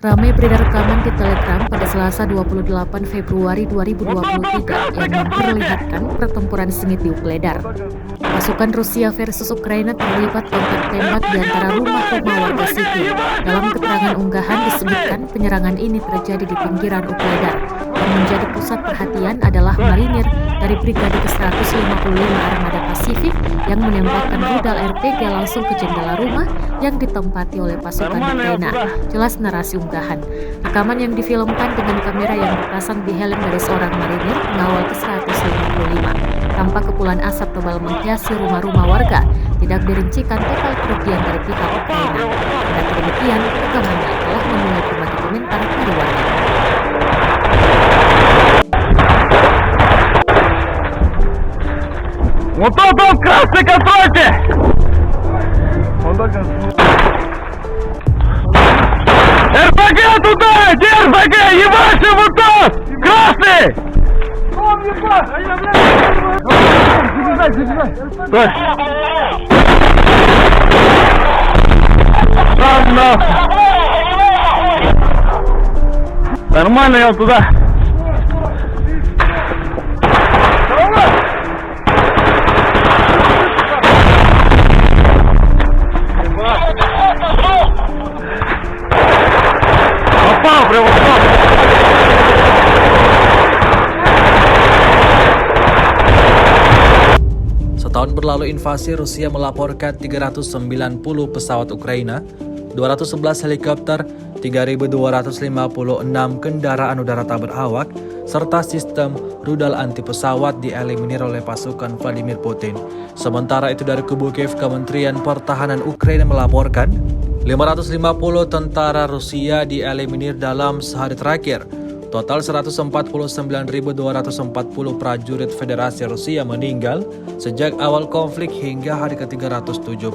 Ramai beredar rekaman di Telegram pada Selasa 28 Februari 2023 yang memperlihatkan pertempuran sengit di Wuhledar. Pasukan Rusia versus Ukraina terlibat kontak tembak di antara rumah-rumah warga sipil. Dalam keterangan unggahan disebutkan penyerangan ini terjadi di pinggiran Wuhledar. Yang menjadi pusat perhatian adalah marinir dari Brigade ke-155 Armada Pasifik yang menembakkan rudal RPG langsung ke jendela rumah yang ditempati oleh pasukan Ukraina. Jelas narasi unggahan. Rekaman yang difilmkan dengan kamera yang dipasang di helm dari seorang marinir pengawal ke-155. Tampak kepulan asap tebal menghiasi rumah-rumah warga. Tidak dirincikan total kerugian dari pihak Ukraina. Dan demikian, rekamannya telah menuai berbagai komentar dari warga. Вот красный контрольте! РПГ туда! Где РПГ? Ебашь вот тот! Красный! Стой! Нормально я туда! Попал, прямо попал. Setahun berlalu invasi, Rusia melaporkan 390 pesawat Ukraina, 211 helikopter, 3.256 kendaraan udara tak berawak, serta sistem rudal anti pesawat dieliminir oleh pasukan Vladimir Putin. Sementara itu dari kubu Kiev, Kementerian Pertahanan Ukraina melaporkan 550 tentara Rusia dieliminir dalam sehari terakhir. Total 149.240 prajurit Federasi Rusia meninggal sejak awal konflik hingga hari ke-370.